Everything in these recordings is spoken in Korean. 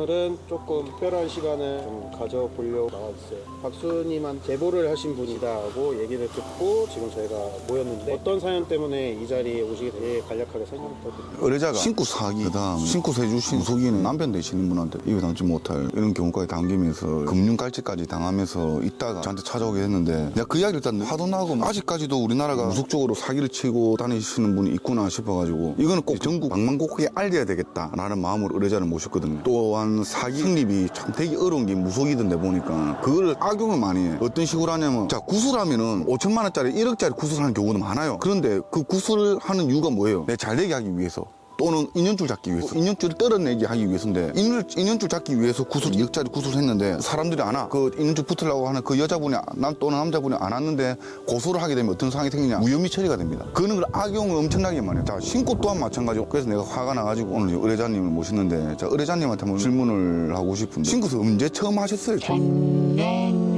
오늘은 조금 특별한 시간을 좀 가져보려고 나와있어요. 박수님한테 제보를 하신 분이다 하고 얘기를 듣고 지금 저희가 모였는데 어떤 사연 때문에 이 자리에 오시게 되게 간략하게 설명 부탁드립니다. 의뢰자가 신고 사기, 그다음 신고서 해주신 무속인은 남편 되시는 분한테 입에 담지 못할 이런 경우까지 당기면서 금융갈취까지 당하면서 있다가 저한테 찾아오게 했는데 내가 그 이야기를 일단 하도 나고 아직까지도 우리나라가 무속적으로 사기를 치고 다니시는 분이 있구나 싶어가지고 이거는 꼭 전국 방방곡곡에 알려야 되겠다라는 마음으로 의뢰자를 모셨거든요. 또한 사기 성립이 참 되게 어려운 게 무속이던데 보니까 그거를 악용을 많이 해. 어떤 식으로 하냐면 자 구슬하면은 5천만 원짜리 1억짜리 구슬하는 경우도 많아요. 그런데 그 구슬을 하는 이유가 뭐예요? 내 잘 되게 하기 위해서 또는 인연줄 잡기 위해서 인연줄을 떨어내게 하기 위해서인데 인연줄 잡기 위해서 구슬 2억짜리 구슬을 했는데 사람들이 안 와. 그 인연줄 붙으려고 하는 그 여자분이 또는 남자분이 안 왔는데 고소를 하게 되면 어떤 상황이 생기냐 무혐의 처리가 됩니다. 그런 걸 악용을 엄청나게 많이 해요. 자 신고 또한 마찬가지고 그래서 내가 화가 나가지고 오늘 의뢰자님을 모셨는데 자 의뢰자님한테 한번 질문을 하고 싶은데 신고서 언제 처음 하셨어요? 작년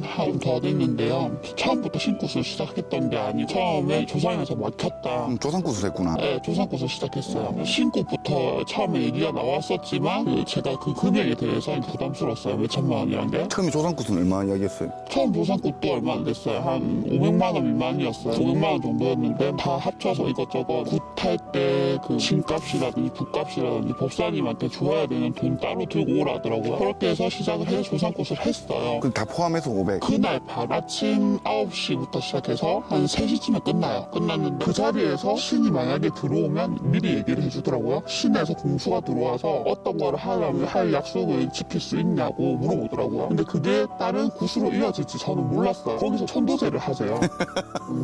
한 더 됐는데요. 처음부터 신고를 시작했던 게 아니고 처음에 조상에서 막혔다. 조상구슬 했구나. 네, 조상고서 시작했어요. 신고부터 처음에 얘기가 나왔었지만 제가 그 금액에 대해서 부담스러웠어요. 몇 천만 원이란 게. 처음에 조상구슬 얼마 이야기했어요? 처음 조상급도 얼마 안 됐어요. 한 500만 원 미만이었어요. 500만 원 정도였는데 다 합쳐서 이것저것 굿할 때 그 신값이라든지 붓값이라든지 법사님한테 줘야 되는 돈 따로 들고 오라 하더라고요. 그렇게 해서 시작을 해서 조상굿을 했어요. 그럼 다 포함해서 500. 그날 바로 아침 9시부터 시작해서 한 3시쯤에 끝나요. 끝났는데 그 자리에서 신이 만약에 들어오면 미리 얘기를 해주더라고요. 신에서 공수가 들어와서 어떤 거를 하려면 할 약속을 지킬 수 있냐고 물어보더라고요. 근데 그게 다른 구수로 이어질지 저는 몰랐어요. 거기서 천도제를 하세요.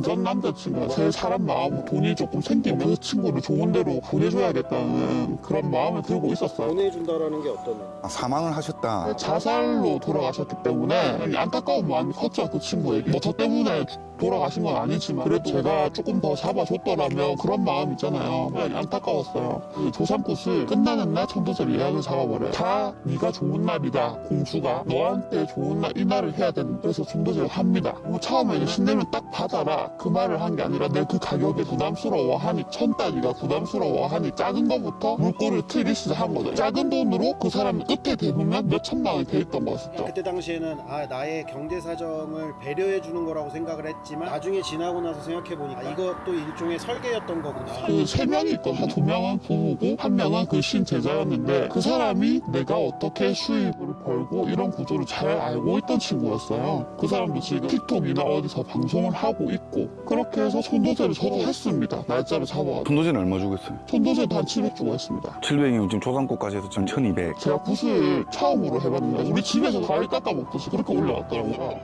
전 남자친구가 제 사람 마음 돈이 조금 생기면 그 친구를 좋은 데로 보내줘야겠다는 그런 마음을 들고 있었어요. 보내준다라는 게 어떤 사망을 하셨다. 자살로 돌아가셨기 때문에 안타까운 마음이 컸죠. 그 친구에게 뭐 저 때문에 돌아가신 건 아니지만 그래도 제가 조금 더 잡아줬더라면 그런 마음 있잖아요. 그냥 안타까웠어요. 그 조상굿을 끝나는 날 천도제를 예약을 잡아버려요. 다 네가 좋은 날이다. 공주가 너한테 좋은 날 이 날을 해야 된다. 그래서 천도제를 합니다. 뭐 처음에 신내면 딱 받아라 그 말을 한 게 아니라 내 그 가격에 부담스러워하니 천 단위가 부담스러워하니 작은 거부터 물꼬를 틀기 시작한 거죠. 작은 돈으로 그 사람 끝에 대보면 몇 천만 원이 돼 있던 거였죠. 그때 당시에는 나의 경제 사정을 배려해 주는 거라고 생각을 했지만 나중에 지나고 나서 생각해 보니까 이것도 일종의 설계였던 거구나. 그 세 명이 있거든요. 두 명은 부부고 한 명은 그 신제자였는데 그 사람이 내가 어떻게 수입을 벌고 이런 구조를 잘 알고 있던 친구였어요. 그 사람도 지금 틱톡이나 어디서 방송을 하고 있고 그렇게 해서 천도제를 저도 했습니다. 날짜를 잡아가지고. 천도제는 얼마 주겠어요? 천도제도 한 700 주고 했습니다. 700이면 지금 조상국까지 해서 지금 1200. 제가 굿을 처음으로 해봤는데 우리 집에서 과일 깎아 먹듯이 그렇게 올라왔더라고요.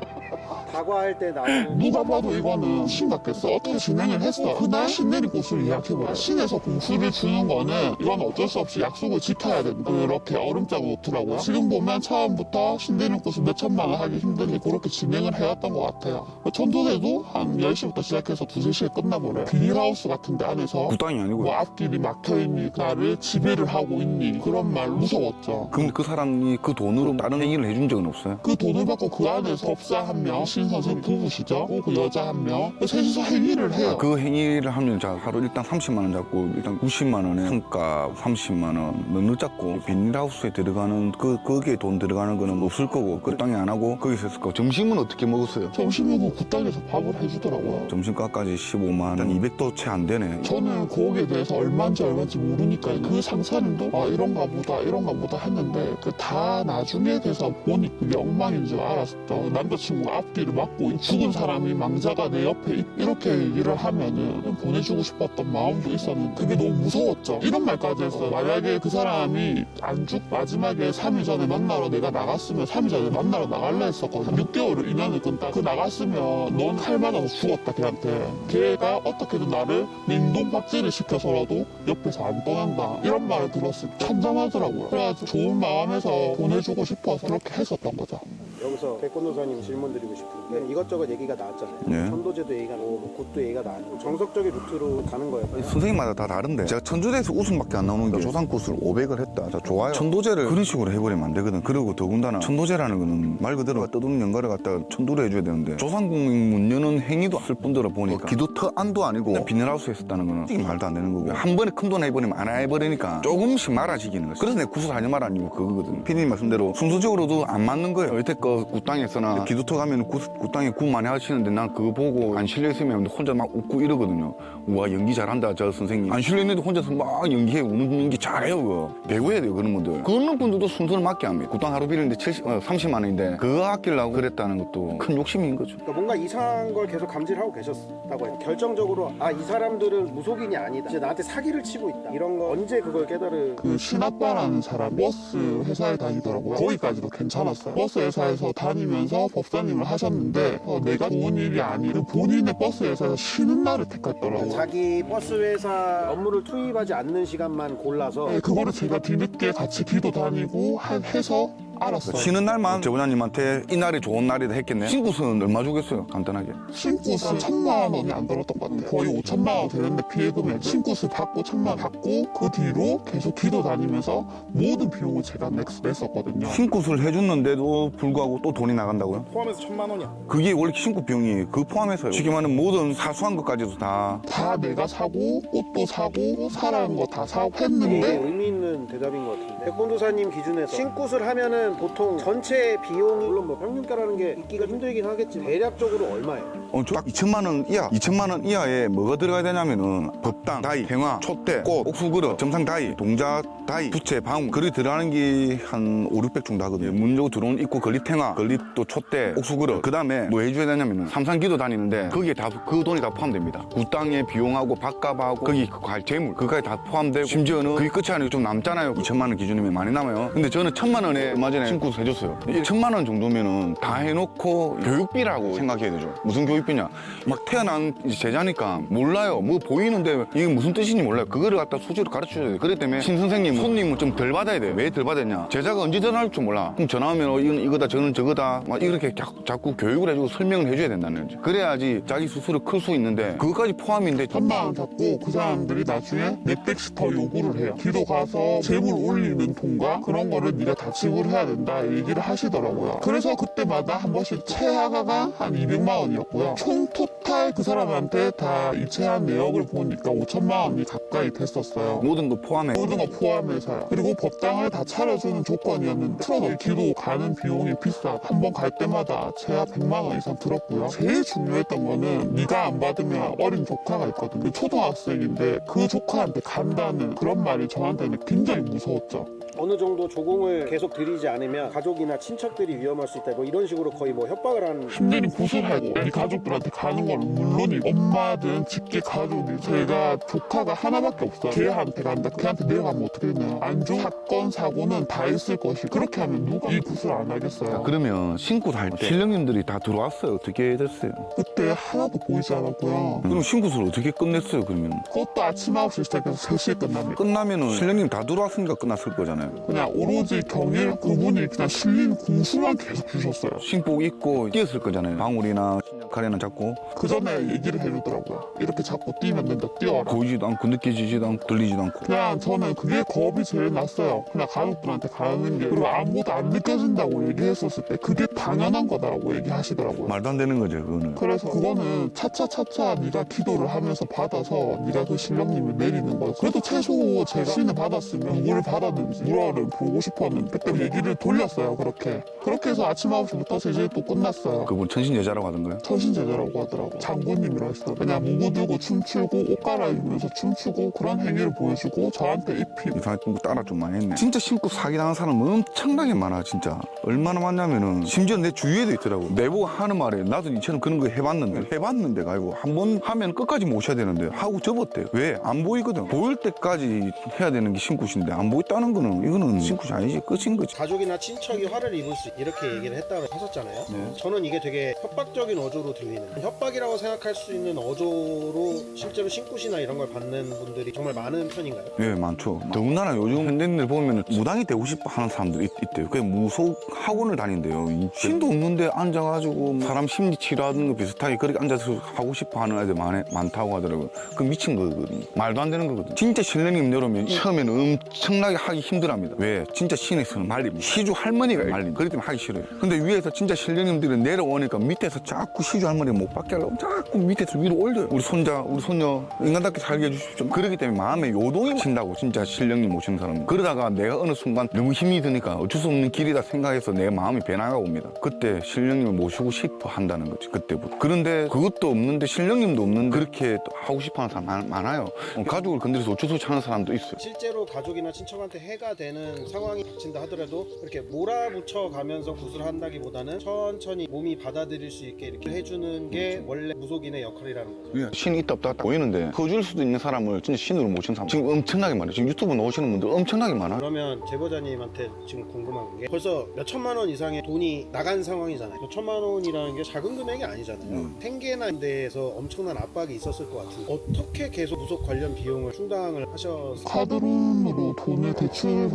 다과할 때 나는 누가 봐도 이거는 신 같겠어. 어떻게 진행을 했어. 그날 신내리 곳을 예약해버려. 신에서 공수를 주는 거는 이건 어쩔 수 없이 약속을 지켜야 된다. 그렇게 얼음장을 놓더라고요. 지금 보면 처음부터 신내리 곳을 몇 천만 원 하기 힘들게 그렇게 진행을 해왔던 것 같아요. 천도제도 한 10시부터 시작해서 2, 3시에 끝나버려요. 비닐하우스 같은 데 안에서 그 땅이 아니고요. 뭐 앞길이 막혀있니 나를 지배를 하고 있니 그런 말 무서웠죠. 그럼 그 사람이 그 돈으로 다른 행위를 해준 적은 없어요? 그 돈을 받고 그 안에서 법사 한 명, 신 선생 부부시죠. 그 여자 한 명, 셋이서 행위를 해요. 그 행위를 하면 자 하루 일단 30만 원 잡고 일단 90만 원에 한값 30만 원 넉넉 잡고 비닐하우스에 들어가는 거기에 돈 들어가는 거는 없을 거고 그 땅에 안 하고 거기서 했을 거고 점심은 어떻게 먹었어요? 점심은 그 땅에서 밥을 해주더라고요. 점심값까지 15만 원 200도 채 안 되네. 저는 거기에 대해서 얼마인지 모르니까 그 상사님도 이런가 보다 했는데 그 다 나중에 돼서 보니 그게 엉망인 줄 알았죠. 남자친구가 앞뒤를 막고 죽은 사람이 망자가 내 옆에 이렇게 얘기를 하면은 보내주고 싶었던 마음도 있었는데 그게 너무 무서웠죠. 이런 말까지 했어요. 만약에 그 사람이 안 죽 마지막에 3일 전에 만나러 내가 나갔으면 3일 전에 만나러 나갈라 했었거든. 한 6개월을 인연을 끊다. 그 나갔으면 넌 칼 맞아서 죽었다 걔한테. 걔가 어떻게든 나를 냉동박질을 시켜서라도 옆에서 안 떠난다. 이런 말을 들었을 때 참담하더라고요. 그래가지고 좋은 마음에서 보내주고 싶어서 그렇게 했었던 거죠. 여기서 백권도사님 질문 드리고 싶은 게 이것저것 얘기가 나왔잖아요. 네. 천도제도 얘기가 나오고 뭐 굿도 얘기가 나왔고 정석적인 루트로 가는 거예요. 선생님마다 다 다른데 제가 천도제에서 웃음밖에 안 나오는 게 조상굿을 500을 했다. 자, 좋아요. 천도제를 그런 식으로 해버리면 안 되거든. 그리고 더군다나 천도제라는 거는 말 그대로 떠도는 연가를 갖다가 천도를 해줘야 되는데 조상궁 문 여는 행위도 쓸 뿐더러 보니까 기도터 안도 아니고 그냥 비닐하우스 했었다는 거는 솔직히 말도 안 되는 거고요. 한 번에 큰 돈 해버리면 안 해버리니까 조금씩 말아지기는 거죠. 그래서 내 구슬하지 말 아니고 그거거든. 피디님 말씀대로 순서적으로도 안 맞는 거예요. 여태껏 굿당에서나 기도터 가면 굿당에 굿 많이 하시는데 난 그거 보고 안 실려있으면 혼자 막 웃고 이러거든요. 우와 연기 잘한다 저 선생님. 안 실려있는데 혼자서 막 연기해. 우는 연기 잘해요 그거. 배워야 돼요 그런 분들. 그런 분들도 순서를 맞게 합니다. 굿당 하루 빌리는데 30만 원인데 그거 아끼려고 그랬다는 것도 큰 욕심인 거죠. 그러니까 뭔가 이상한 걸 계속 감지를 하고 계셨다고 해요. 결정적으로 이 사람들은 무속인이 아니다. 이제 나한테 사기를 치고 있다. 이런 거 언제 그걸 깨달을 그 신아빠라는 사람 버스 회사에 다니더라고요. 거기까지도 괜찮았어요. 버스 회사에서 다니면서 법사님을 하셨는데 내가 좋은 일이 아니고 본인의 버스 회사에서 쉬는 날을 택했더라고요. 자기 버스 회사 업무를 투입하지 않는 시간만 골라서 네, 그거를 제가 뒤늦게 같이 기도 다니고 해서 알았어요. 쉬는 날만 제보자님한테 이 날이 좋은 날이다 했겠네. 신굿은 얼마 주겠어요? 간단하게. 신굿은 1,000만 원이 안 들었던 것 같아요. 거의 5천만 원 되는데 피해금액 신굿을 받고 1,000만 원 받고 그 뒤로 계속 기도 다니면서 모든 비용을 제가 냈었거든요. 신굿을 해줬는데도 불구하고 또 돈이 나간다고요? 포함해서 1,000만 원이야. 그게 원래 신굿 비용이 그 포함해서요. 쉽게 말하면 모든 사소한 것까지도 다 내가 사고 꽃도 사고 사라는 거 다 사고 되게 했는데 의미 있는 대답인 것 같은데 백본도사님 기준에서 신굿을 하면은 보통 전체 비용이 물론 뭐 평균가라는 게 있기가 힘들긴 하겠지만 대략적으로 얼마예요? 딱 2천만 원 이하. 2천만 원 이하에 뭐가 들어가야 되냐면은 법당, 다이, 팽화, 촛대, 꽃, 옥수그릇, 점상 다이, 동자 다이, 부채, 방울 그리 들어가는 게 한 5, 600 정도 하거든요. 문조 들어온 입구 건립 팽화, 건립 또 촛대, 옥수그릇. 그 다음에 뭐 해줘야 되냐면은 삼산기도 다니는데 거기에 다 그 돈이 다 포함됩니다. 굿당의 비용하고 밥값하고 거기 재물 그까지 다 포함되고 심지어는 그게 끝이 아니고 좀 남잖아요. 2천만 원 기준이면 많이 남아요. 근데 저는 1,000만 원에 얼마 전에 신굿 해줬어요. 1,000만 원 정도면은 다 해놓고 교육비라고 생각해야 되죠. 무슨 교육비냐? 막 태어난 제자니까 몰라요. 뭐 보이는데 이게 무슨 뜻인지 몰라요. 그거를 갖다 수지로 가르쳐줘야 돼요. 그렇기 때문에 신 선생님 손님은 좀 덜 받아야 돼요. 왜 덜 받았냐? 제자가 언제 전화할 줄 몰라. 그럼 전화하면 이건 이거다 저는 저거다 막 이렇게 자꾸 교육을 해주고 설명을 해줘야 된다는 거죠. 그래야지 자기 스스로 클 수 있는데 그것까지 포함인데 1,000만 원 잡고 그 사람들이 나중에 몇백씩 더 요구를 해요. 기도 가서 재물 올리는 돈과 그런 거를 네가 다 지불해야 된다 얘기를 하시더라고요. 그래서 그때마다 한 번씩 최하가가 한 200만 원이었고요. 총 토탈 그 사람한테 다 이체한 내역을 보니까 5천만 원이 가까이 됐었어요. 모든 거 포함해. 모든 거 포함해서요. 그리고 법당을 다 차려주는 조건이었는데 틀어도 기도 가는 비용이 비싸. 한 번 갈 때마다 최하 100만 원 이상 들었고요. 제일 중요했던 거는 네가 안 받으면 어린 조카가 있거든요. 초등학생인데 그 조카한테 간다는 그런 말이 저한테는 굉장히 무서웠죠. 어느 정도 조공을 계속 드리지 않으면 가족이나 친척들이 위험할 수 있다. 뭐 이런 식으로 거의 뭐 협박을 하는. 힘들이 구슬하고 이 가족들한테 가는 건 물론이고 엄마든 직계 가족이 제가 조카가 하나밖에 없어요. 걔한테 간다. 걔한테 내려가면 어떻게 되냐. 안주 사건 사고는 다 있을 것이. 그렇게 하면 누가 이 구슬 안 하겠어요. 그러면 신굿 할 때 신령님들이 다 들어왔어요. 어떻게 됐어요? 그때 하나도 보이지 않았고요. 그럼 신굿을 어떻게 끝냈어요 그러면? 그것도 아침 9시 시작해서 3시에 끝납니다. 끝나면은 신령님 다 들어왔으니까 끝났을 거잖아요. 그냥 오로지 경일 그분이 그냥 실린 궁수만 계속 주셨어요. 신복 입고 뛰었을 거잖아요. 방울이나 신약칼이나 잡고 그 전에 얘기를 해주더라고요. 이렇게 자꾸 뛰면 된다, 뛰어라. 보이지도 않고 느껴지지도 않고 들리지도 않고. 그냥 저는 그게 겁이 제일 났어요. 그냥 가족들한테 가는 게. 그리고 아무것도 안 느껴진다고 얘기했었을 때 그게 당연한 거다라고 얘기하시더라고요. 말도 안 되는 거죠 그거는. 그래서 그거는 차차차차 네가 기도를 하면서 받아서 네가 그 신령님을 내리는 거예요. 그래도 최소 제가 신을 받았으면 누구를 받았는지 물어를 보고 싶었는데 그때 얘기를 돌렸어요. 그렇게 해서 아침 9시부터 3시에 또 끝났어요. 그분 천신여자라고 하던 거예요? 천신제자라고 하더라고요. 장군님이라 했어요. 그냥 무구 들고 춤추고 옷 갈아입으면서 춤추고 그런 행위를 보여주고 저한테 입히고. 이상하게 좀 따라 좀 많이 했네. 진짜 신고 사기당한 사람은 엄청나게 많아 진짜. 얼마나 많냐면은 심지어 내 주위에도 있더라고. 내보고 하는 말에 나도 이처럼 그런 거 해봤는데 가지고 한 번 하면 끝까지 모셔야 되는데 하고 접었대요. 왜? 안 보이거든. 보일 때까지 해야 되는 게 신굿인데 안 보였다는 거는 이거는 신굿이 아니지. 끝인 거지. 가족이나 친척이 화를 입을 수 이렇게 얘기를 했다고 하셨잖아요. 저는 이게 되게 협박적인 어조로 어조로 들리는, 협박이라고 생각할 수 있는 어조로 실제로 신고시나 이런 걸 받는 분들이 정말 많은 편인가요? 예, 많죠. 더군다나 요즘 현대인들 보면 무당이 되고 싶어 하는 사람들이 있대요. 그게 무속 학원을 다닌대요. 이 신도 없는데 앉아가지고 사람 심리 치료하는 거 비슷하게 그렇게 앉아서 하고 싶어 하는 애들 많다고 하더라고요. 그 미친 거거든요. 말도 안 되는 거거든요. 진짜 신령님 내려오면 처음에는 엄청나게 하기 힘들합니다. 왜? 진짜 신에서는 말립니다. 시주 할머니가 말립니다. 그렇기 때문에 하기 싫어요. 근데 위에서 진짜 신령님들이 내려오니까 밑에서 자꾸 시주 할머니가 못 받게 하려고 자꾸 밑에서 위로 올려요. 우리 손자, 우리 손녀 인간답게 살게 해주십시오. 그렇기 때문에 마음에 요동이 친다고, 진짜 신령님 모시는 사람은. 그러다가 내가 어느 순간 너무 힘이 드니까 어쩔 수 없는 길이다 생각해서 내 마음이 변화가 옵니다. 그때 신령님을 모시고 싶어 한다는 거지, 그때부터. 그런데 그것도 없는데 신령님도 없는데 그렇게 하고 싶어 하는 사람 많아요. 가족을 건드려서 어쩔 수 없이 하는 사람도 있어요. 실제로 가족이나 친척한테 해가 되는 상황이 닥친다 하더라도 이렇게 몰아붙여 가면서 구술한다기보다는 천천히 몸이 받아들일 수 있게 이렇게 해주는 게 원래 무속인의 역할이라는 거죠. 예, 신이 있다 없다 보이는데 퍼줄 수도 있는 사람을 진짜 신으로 모시는 사람 지금 엄청나게 많아요. 지금 유튜브 나오시는 분들 엄청나게 많아요. 그러면 제보자님한테 지금 궁금한 게, 벌써 몇 천만 원 이상의 돈이 나간 상황이잖아요. 몇 천만 원이라는 게 작은 금액이 아니잖아요. 생계나 데에서 엄청난 압박이 있었을 것 같은데 어떻게 계속 무속 관련 비용을 충당을 하셨어요? 카드론으로 돈을 대출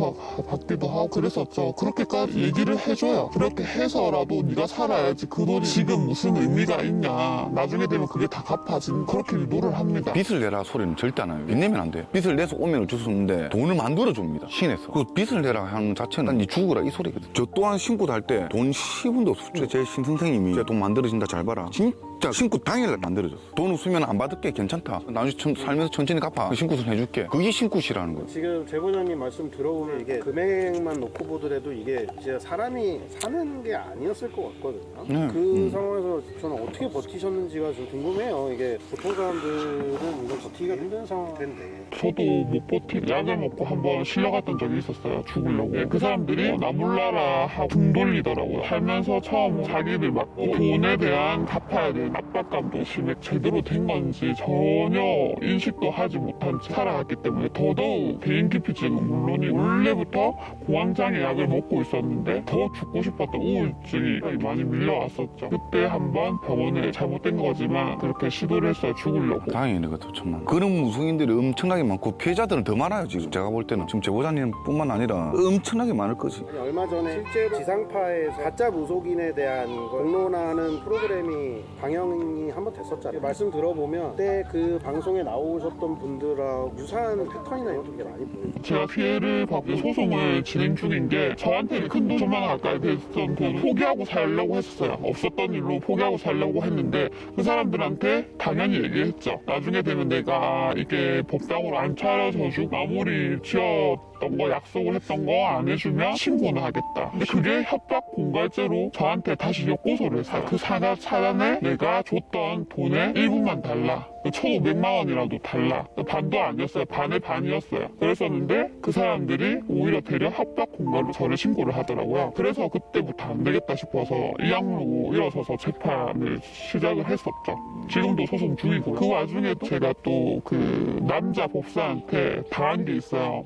받기도 하고 그랬었죠. 그렇게까지 얘기를 해줘요. 그렇게 해서라도 네가 살아야지 그 돈이 지금 무슨 의미가 있냐, 나중에 되면 그게 다 갚아진, 그렇게 유도를 합니다. 빚을 내라 소리는 절대 안 해요. 빚 내면 안 돼. 빚을 내서 오면 어쩔 수 없는데 돈을 만들어줍니다. 신에서. 그 빚을 내라 하는 자체는 난 니 죽으라 이 소리거든. 저 또한 신고 달 때 돈 10원도 없었죠. 제 신 선생님이 돈 만들어진다 잘 봐라. 진짜 신고 당일날 만들어졌어. 돈 없으면 안 받을게, 괜찮다. 나중에 살면서 천천히 갚아. 신고선 해줄게. 그게 신고시라는 거예요. 지금 제보자님 말씀 들어보면 이게 금액만 놓고 보더라도 이게 진짜 사람이 사는 게 아니었을 것 같거든요. 네. 그 상황에서 저는 어떻게 버티셨는지가 좀 궁금해요. 이게 보통 사람들은 이거 버티기가 힘든 상황인데. 저도 못 버티고 약을 먹고 한번 실려갔던 적이 있었어요. 죽으려고. 그 사람들이 나 몰라라 하고 등 돌리더라고요. 살면서 처음 자기를 맞고 돈에 대한 갚아야 되는 압박감도 심해 제대로 된 건지 전혀 인식도 하지 못한 채 살아갔기 때문에 더더욱 대인기피증은 물론이고 원래부터 공황장애 약을 먹고 있었는데 더 죽고 싶었던 우울증이 많이 밀려왔었죠. 그때 한번 병원에 잘못된 거지만 그렇게 시도를 했어요. 죽으려고. 다행이네, 그것도 천만. 그런 무속인들이 엄청나게 많고 피해자들은 더 많아요. 지금 제가 볼 때는 지금 제보자님뿐만 아니라 엄청나게 많을 거지. 아니, 얼마 전에 실제로 지상파에서 가짜 무속인에 대한 공론화하는 프로그램이 방영이 한번 됐었잖아요. 말씀 들어보면 그때 그 방송에 나오셨던 분들하고 유사한 패턴이나 이런 게 많이 보여요. 제가 피해를 받고 소송을 진행 중인 게 저한테는 큰 돈, 천만 원 가까이 됐던 돈 포기하고 살려고 했었어요. 없었던 일로 포기하고 살려고 했는데 그 사람들한테 당연히 얘기했죠. 나중에 되면 내가 이게 법상으로 안 차려져주고 마무리 지었던 거, 약속을 했던 거 안 해주면 신고는 하겠다. 근데 그게 협박 공갈죄로 저한테 다시 역고소를 했어요. 그 사과 차단에 내가 줬던 돈의 일부만 달라. 1,500만 원이라도 달라. 반도 아니었어요. 반의 반이었어요. 그랬었는데 그 사람들이 오히려 되려 협박 공갈로 저를 신고를 하더라고요. 그래서 그때부터 안 되겠다 싶어서 이 악물고 일어서서 재판을 시작을 했었죠. 지금도 소송 중이고요. 그 와중에도 제가 또 그 남자 법사한테 당한 게 있어요.